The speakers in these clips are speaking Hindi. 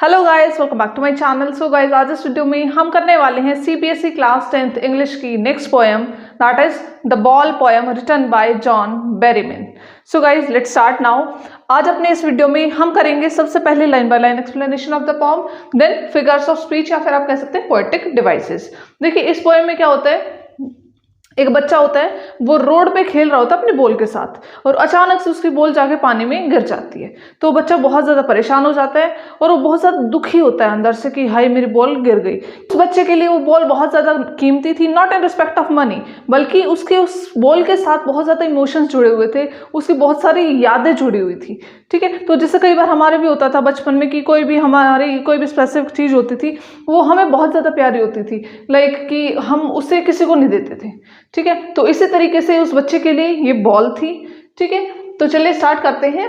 Hello guys, welcome back to my channel. So guys, आज इस वीडियो में हम करने वाले हैं सीबीएसई क्लास 10th इंग्लिश की next poem, that is the ball poem written by John Berryman. So guys, let's start now. आज अपने इस वीडियो में हम करेंगे सबसे पहले line by line explanation of the poem, then figures of speech या फिर आप कह सकते हैं पोएटिक डिवाइसेस। देखिए, इस पोएम में क्या होता है, एक बच्चा होता है, वो रोड पे खेल रहा होता है अपने बॉल के साथ और अचानक से उसकी बॉल जाके पानी में गिर जाती है। तो बच्चा बहुत ज़्यादा परेशान हो जाता है और वो बहुत ज़्यादा दुखी होता है अंदर से कि हाय मेरी बॉल गिर गई। उस बच्चे के लिए वो बॉल बहुत ज़्यादा कीमती थी, not in respect of money, बल्कि उसके उस बॉल के साथ बहुत ज़्यादा इमोशंस जुड़े हुए थे, उसकी बहुत सारी यादें जुड़ी हुई थी। ठीक है, तो जैसे कई बार हमारे भी होता था बचपन में कि कोई भी हमारी कोई भी स्पेसिफिक चीज़ होती थी, वो हमें बहुत ज़्यादा प्यारी होती थी, लाइक कि हम उसे किसी को नहीं देते थे। ठीक है, तो इसी तरीके से उस बच्चे के लिए ये बॉल थी। ठीक है, तो चलिए स्टार्ट करते हैं।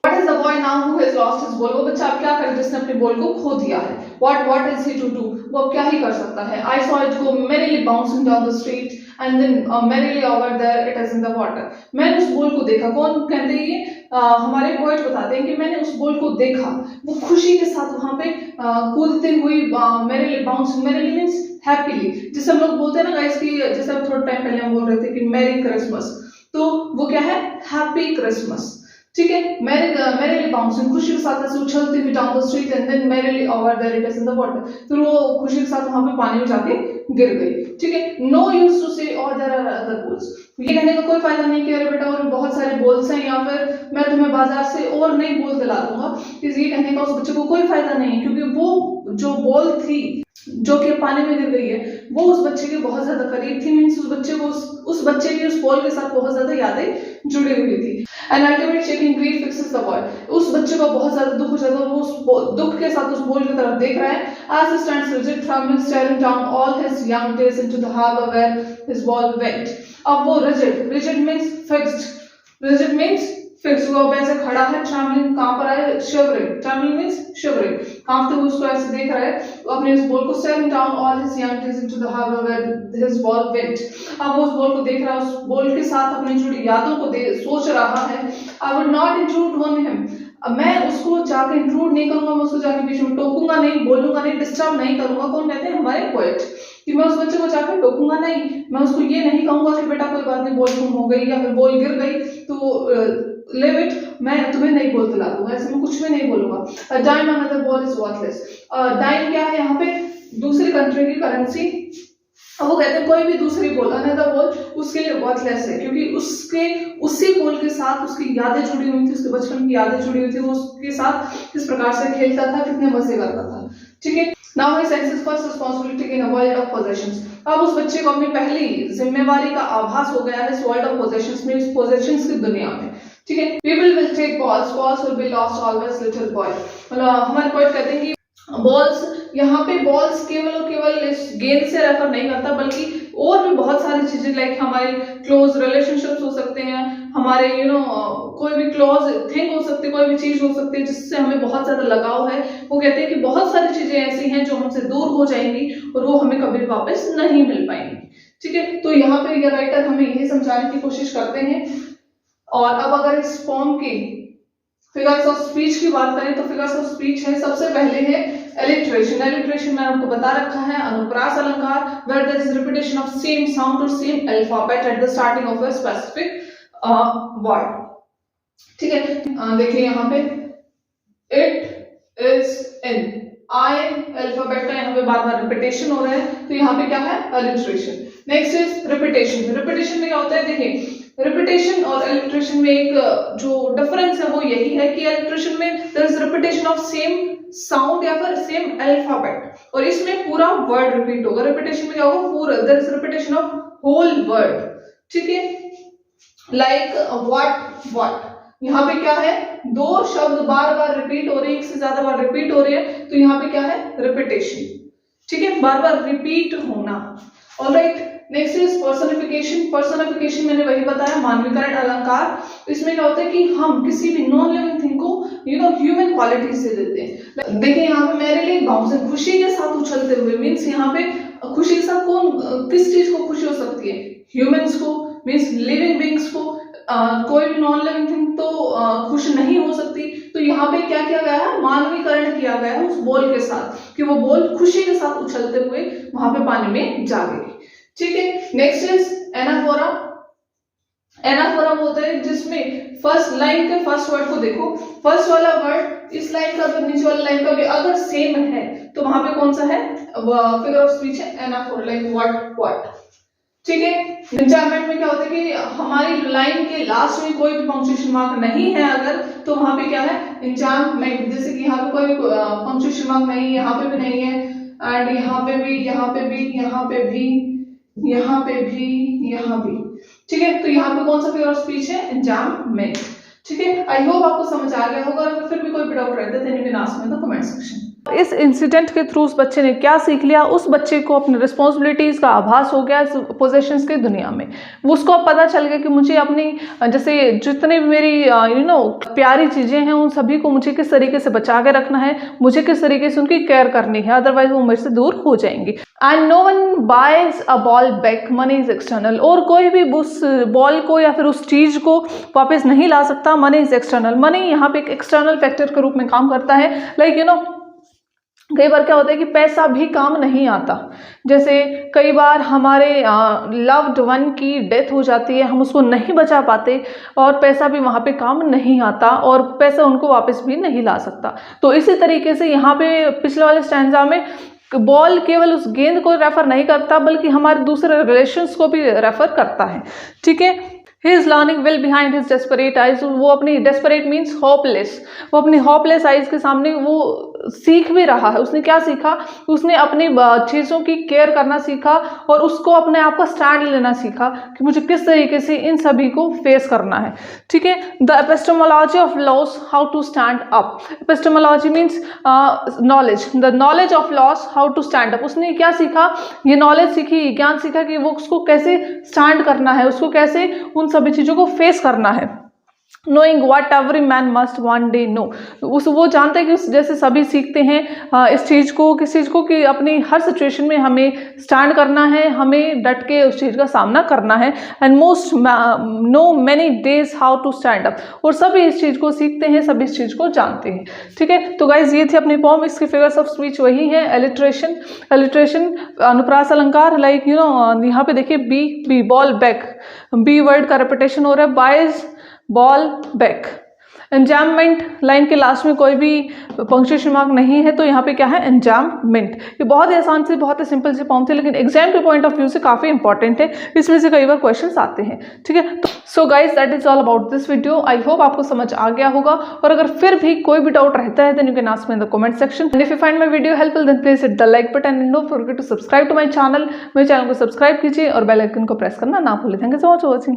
What is the boy now who has lost his ball? वो बच्चा अब क्या करे जिसने अपनी बॉल को खो दिया है। What is he to do? वो अब क्या ही कर सकता है। I saw it go merrily bouncing down the street and then merrily over there it is in the water. मैंने उस बॉल को देखा। कौन कहते हैं ये? हमारे पोएट बताते हैं कि मैंने उस बॉल को देखा, वो खुशी के साथ वहां पे कूदते हुई, merrily bouncing, merrily means happily, जिसे हम लोग बोलते हैं ना गाइस कि जैसे थोड़ा टाइम पहले हम बोल रहे थे कि मैरी क्रिसमस, तो वो क्या है, हैप्पी क्रिसमस। ठीक है, मैरीली बाउंसिंग, खुशी के साथ ऐसे उछलती हुई down the street and then merrily over there it is in the water, फिर वो खुशी के साथ वहां पे पानी में जाके गिर गई। ठीक है, नो यूज टू से और देयर आर अदर बोल्स, ये कहने का कोई फायदा नहीं कि अरे बेटा और बहुत सारे बोल्स हैं या फिर मैं तुम्हें बाजार से और नई बोल दिला दूंगा, ये कहने का उस बच्चे को कोई फायदा नहीं, क्योंकि वो जो बोल थी जो कि पानी में गिर गई है, वो उस बच्चे के बहुत ज्यादा करीब थी। मीन्स उस बच्चे को उस बच्चे की उस बॉल के साथ बहुत ज्यादा यादें जुड़ी हुई थी। And ultimate shaking grief fixes the boy, उस बच्चे को बहुत ज्यादा दुख हो जाता है, वो उस दुख के साथ उस बॉल की तरफ देख रहा है। As he stands rigid trembling staring down all his young days into the harbour where his ball went. अब वो rigid means fixed, rigid means fix, वो ऐसे खड़ा है, ट्रैवलिंग कहां पर है, शिवरिंग, ट्रैवलिंग मींस शिवरिंग, कांपते हुए उसको ऐसे देख रहा है अपने इस बॉल को। Staring down all his young days into the harbour where his ball went, अब वो उस बॉल को देख रहा है, उस बॉल के साथ अपनी जुड़ी यादों को सोच रहा है। I would not intrude on him, मैं उसको जाके इंट्रूड नहीं करूंगा, मैं उसको जाके बीच में टोकूंगा नहीं, बोलूंगा नहीं, डिस्टर्ब नहीं करूंगा। कौन कहते हैं, हमारे पोएट, कि मैं उस बच्चे को जाकर टोकूंगा नहीं, मैं उसको ये नहीं कहूंगा कि बेटा कोई बात नहीं, बॉल गुम हो गई या फिर बॉल गिर गई तो लिव इट, मैं तुम्हें नहीं बोल दिला दूंगा, ऐसे मैं कुछ भी नहीं बोलूंगा। Dime another ball is worthless, dime क्या है यहाँ पे, दूसरी कंट्री की करेंसी। वो कहते हैं कोई भी दूसरी बॉल, अनदर बॉल उसके लिए वर्थलेस है, क्योंकि उसके उसी बॉल के साथ उसकी यादें जुड़ी हुई थी, उसके बचपन की यादें जुड़ी हुई थी, वो उसके साथ किस प्रकार से खेलता था, कितने मजे करता था। ठीक है, now he senses first responsibility in a world of possessions, अब उस बच्चे को अपनी पहली जिम्मेवारी का आभास हो गया है इस वर्ल्ड ऑफ पोजेशंस में, इस पोजेशंस की दुनिया में। ठीक है, people will take balls will be lost always little boy, मतलब हमारे पोएट कहते हैं कि बॉल्स, यहाँ पे बॉल्स केवल और केवल इस गेंद से रेफर नहीं करता, बल्कि और भी बहुत सारी चीजें, लाइक हमारे क्लोज रिलेशनशिप्स हो सकते हैं, हमारे कोई भी क्लोज थिंग हो सकती है, कोई भी चीज हो सकती है जिससे हमें बहुत ज्यादा लगाव है। वो कहते हैं कि बहुत सारी चीजें ऐसी हैं जो हमसे दूर हो जाएंगी और वो हमें कभी वापस नहीं मिल पाएंगी। ठीक है, तो यहाँ पे ये राइटर हमें यही समझाने की कोशिश करते हैं। और अब अगर इस फॉर्म की फिगर्स ऑफ स्पीच की बात करें तो फिगर्स ऑफ स्पीच है, सबसे पहले है एलिट्रेशन। एलिट्रेशन मैंने आपको बता रखा है, अनुप्रास अलंकार, where there is repetition of same sound और same alphabet at the starting of a specific word. ठीक है, देखिए यहाँ पे it is in, I alphabet का यहाँ पे बार बार रिपीटेशन हो रहा है, तो यहाँ पे क्या है, alliteration. Next is repetition. Repetition में क्या होता है, देखिए रिपीटेशन और एलिट्रेशन में एक जो डिफरेंस है वो यही है कि एलिट्रेशन में there is repetition of same sound या फिर सेम अल्फाबेट, और इसमें पूरा वर्ड रिपीट होगा। रिपीटेशन में क्या होगा, पूरा, there is repetition of whole word. ठीक है, लाइक व्हाट, यहाँ पे क्या है, दो शब्द बार बार रिपीट हो रहे हैं, एक से ज्यादा बार रिपीट हो रहे हैं, तो यहाँ पे क्या है, रिपीटेशन। ठीक है, बार बार रिपीट होना। Alright, next is personification. Personification मैंने वही बताया, मानवीकरण अलंकार। इसमें क्या होता है कि हम किसी भी नॉन लिविंग थिंग को ह्यूमन क्वालिटी से देते हैं। देखिए यहाँ पे मेरे लिए बाउंसिंग, खुशी के साथ उछलते हुए, मीन्स यहाँ पे खुशी के साथ कौन, किस चीज को खुशी हो सकती है, ह्यूमंस को, मीन्स लिविंग बींग्स को, कोई भी नॉन लिविंग थिंग तो खुश नहीं हो सकती। तो यहाँ पे क्या किया गया है, मानवीकरण किया गया है उस बॉल के साथ कि वो बॉल खुशी के साथ उछलते हुए वहां पे पानी में जा गई। ठीक है, नेक्स्ट इज एनाफोरा। एनाफोरा होता है जिसमें फर्स्ट लाइन के फर्स्ट वर्ड को देखो, फर्स्ट वाला वर्ड इस लाइन का तो नीचे वाली लाइन का भी अगर सेम है तो वहां पे कौन सा है, फिगर ऑफ स्पीच है एनाफोरा, लाइक व्हाट। ठीक है, एंजाइनमेंट में क्या होता है कि हमारी लाइन के लास्ट में कोई भी पंक्चुएशन मार्क नहीं है अगर, तो वहां पे क्या है एंजाइनमेंट। जैसे कि यहाँ पे कोई पंक्चुएशन मार्क नहीं, यहाँ पे भी नहीं है, एंड यहाँ पे भी, यहाँ पे भी, यहाँ पे भी, यहाँ पे भी, यहाँ भी। ठीक है, तो यहाँ पे कौन सा फिगर ऑफ स्पीच है, एंजाइनमेंट। ठीक है, आई होप आपको समझ आ गया होगा। अगर फिर भी कोई डाउट रहता है then you can ask me in the comment section. इस इंसिडेंट के थ्रू उस बच्चे ने क्या सीख लिया, उस बच्चे को अपने रिस्पॉन्सिबिलिटीज का आभास हो गया इस पोजेशंस की दुनिया में। उसको अब पता चल गया कि मुझे अपनी जैसे जितनी भी मेरी प्यारी चीजें हैं उन सभी को मुझे किस तरीके से बचा के रखना है, मुझे किस तरीके से उनकी केयर करनी है, अदरवाइज वो मेरे से दूर हो जाएंगी। And no one buys a ball back, money is external. और कोई भी उस बॉल को या फिर उस चीज को वापस नहीं ला सकता, मनी इज एक्सटर्नल। मनी यहाँ पे एक एक्सटर्नल फैक्टर के रूप में काम करता है। लाइक कई बार क्या होता है कि पैसा भी काम नहीं आता। जैसे कई बार हमारे लव्ड वन की डेथ हो जाती है, हम उसको नहीं बचा पाते और पैसा भी वहाँ पे काम नहीं आता और पैसा उनको वापस भी नहीं ला सकता। तो इसी तरीके से यहाँ पे पिछले वाले स्टैंजा में बॉल केवल उस गेंद को रेफर नहीं करता बल्कि हमारे दूसरे रिलेशंस को भी रेफर करता है। ठीक है, he is learning well behind his desperate eyes. वो अपनी डेस्परेट मीन्स होपलेस, वो अपनी होपलेस आइज के सामने वो सीख भी रहा है। उसने क्या सीखा, उसने अपनी चीज़ों की केयर करना सीखा और उसको अपने आप का स्टैंड लेना सीखा कि मुझे किस तरीके से इन सभी को फेस करना है। ठीक है, the epistemology of loss, how to stand up. Epistemology means knowledge, the knowledge of loss, how to stand up. उसने क्या सीखा, ये नॉलेज सीखी, ज्ञान सीखा कि वो उसको कैसे स्टैंड करना है, उसको कैसे उन सभी चीज़ों को फेस करना है। Knowing what every man must one day know, वो जानते हैं कि जैसे सभी सीखते हैं इस चीज़ को, किस चीज़ को, कि अपनी हर सिचुएशन में हमें स्टैंड करना है, हमें डट के उस चीज़ का सामना करना है। And most know many days how to stand up, और सभी इस चीज़ को सीखते हैं, सभी इस चीज़ को जानते हैं। ठीक है, तो गाइज ये थी अपनी पॉम। इसकी फिगर्स ऑफ स्पीच वही है एलिट्रेशन, अनुप्रास अलंकार। लाइक यहाँ पे देखिए B ball back, B word का रेपिटेशन हो रहा है, buys ball back. Enjambment, line के लास्ट में कोई भी पंक्चुएशन मार्क नहीं है तो यहाँ पे क्या है, एंजाममेंट। ये बहुत ही आसान से, बहुत ही सिंपल से फॉर्म थे, लेकिन एग्जाम के पॉइंट ऑफ व्यू से काफ़ी इंपॉर्टेंट है, इसमें से कई बार क्वेश्चंस आते हैं। ठीक है, so guys that is all about this video. I hope आपको समझ आ गया होगा, और अगर फिर भी कोई भी डाउट रहता है then you can ask me in the comment section. And if you find my video helpful then please hit the like button and don't forget to subscribe to my channel. मेरे चैनल को सब्सक्राइब कीजिए और बेल आइकन को प्रेस करना ना भूलें। Thank you so much for watching.